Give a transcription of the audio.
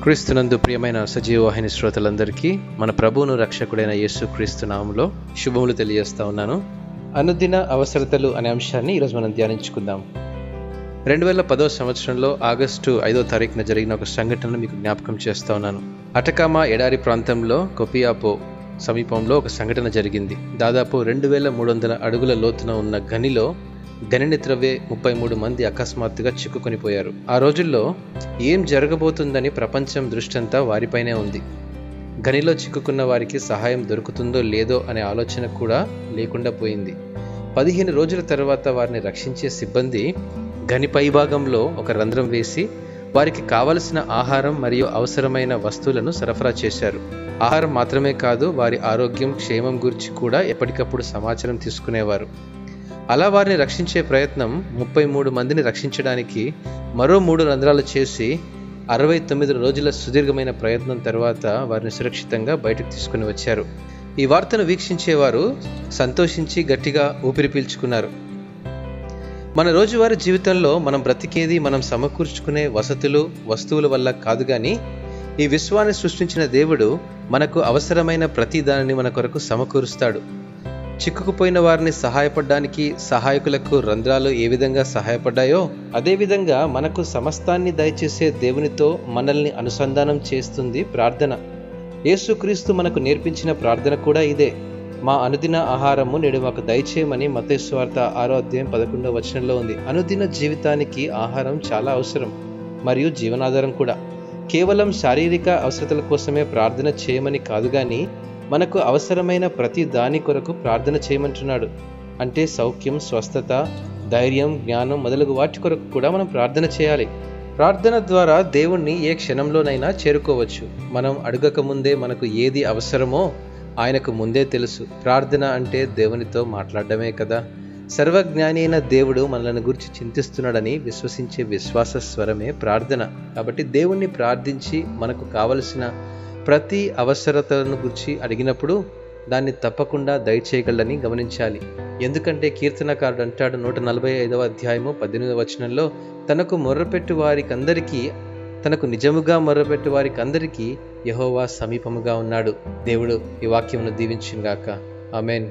క్రీస్తునందు ప్రియమైన సజీవవాహిని శ్రోతలందరికీ మన ప్రభువును రక్షకుడైన యేసు క్రీస్తు నామములో శుభములు తెలియజేస్తా ఉన్నాను. అనుదిన అవసరతలు అనే అంశాన్ని ఈరోజు మనం ధ్యానించుకుందాం. 2010 సంవత్సరంలో ఆగస్టు 5వ తారీఖున జరిగిన ఒక సంఘటనను మీకు జ్ఞాపకం చేస్తా ఉన్నాను. అటకామా ఎడారి ప్రాంతంలో కొపియాపో సమీపంలో ఒక సంఘటన జరిగింది. దాదాపు 2300 అడుగుల లోతున ఉన్న గనిలో గనిని త్రవ్వే 33 మంది అకస్మాత్తుగా చిక్కుకొని పోయారు. ఆ రోజుల్లో ఏం జరగబోతుందని ప్రపంచం దృష్టంతా వారిపైనే ఉంది. గనిలో చిక్కుకున్న వారికి సహాయం దొరుకుతుందో లేదో అనే ఆలోచన కూడా లేకుండా పోయింది. 15 రోజుల తర్వాత వారిని రక్షించే సిబ్బంది గని పైభాగంలో ఒక రంధ్రం వేసి వారికి కావలసిన ఆహారం మరియు అవసరమైన వస్తువులను సరఫరా చేశారు. ఆహారం మాత్రమే కాదు, వారి ఆరోగ్యం క్షేమం గురించి కూడా ఎప్పటికప్పుడు సమాచారం తీసుకునేవారు. అలా వారిని రక్షించే ప్రయత్నం 33 మందిని రక్షించడానికి మరో 3 రంధ్రాలు చేసి 69 రోజుల సుదీర్ఘమైన ప్రయత్నం తర్వాత వారిని సురక్షితంగా బయటకు తీసుకుని వచ్చారు. ఈ వార్తను వీక్షించేవారు సంతోషించి గట్టిగా ఊపిరి పీల్చుకున్నారు. మన రోజువారీ జీవితంలో మనం బ్రతికేది మనం సమకూర్చుకునే వస్తువుల వల్ల కాదు, కానీ ఈ విశ్వాన్ని సృష్టించిన దేవుడు మనకు అవసరమైన ప్రతి దానిని మన కొరకు సమకూరుస్తాడు. చిక్కుకుపోయిన వారిని సహాయపడడానికి సహాయకులకు రంధ్రాలు ఏ విధంగా సహాయపడ్డాయో అదేవిధంగా మనకు సమస్తాన్ని దయచేసే దేవునితో మనల్ని అనుసంధానం చేస్తుంది ప్రార్థన. యేసుక్రీస్తు మనకు నేర్పించిన ప్రార్థన కూడా ఇదే. మా అనుదిన ఆహారము నేడు మాకు దయచేయమని మత్తయి సువార్త 6వ అధ్యాయం 11వ వచనంలో ఉంది. అనుదిన జీవితానికి ఆహారం చాలా అవసరం మరియు జీవనాధారం కూడా. కేవలం శారీరక అవసరతల కోసమే ప్రార్థన చేయమని కాదు, కానీ మనకు అవసరమైన ప్రతి దాని కొరకు ప్రార్థన చేయమంటున్నాడు. అంటే సౌఖ్యం, స్వస్థత, ధైర్యం, జ్ఞానం మొదలగు వాటి కొరకు కూడా మనం ప్రార్థన చేయాలి. ప్రార్థన ద్వారా దేవుణ్ణి ఏ క్షణంలోనైనా చేరుకోవచ్చు. మనం అడగక ముందే మనకు ఏది అవసరమో ఆయనకు ముందే తెలుసు. ప్రార్థన అంటే దేవునితో మాట్లాడడమే కదా. సర్వజ్ఞాని అయిన దేవుడు మనల్ని గురించి చింతిస్తున్నాడని విశ్వసించే విశ్వాస స్వరమే ప్రార్థన. కాబట్టి దేవుణ్ణి ప్రార్థించి మనకు కావలసిన ప్రతి అవసరతలను గురించి అడిగినప్పుడు దాన్ని తప్పకుండా దయచేయగలని గమనించాలి. ఎందుకంటే కీర్తనకారుడు అంటాడు 145వ అధ్యాయము 18వ వచనంలో, తనకు మొర్రపెట్టు వారికందరికీ, తనకు నిజముగా మొర్రపెట్టు వారికందరికీ యెహోవా సమీపముగా ఉన్నాడు. దేవుడు ఈ వాక్యమును దీవించుగాక. ఆమేన్.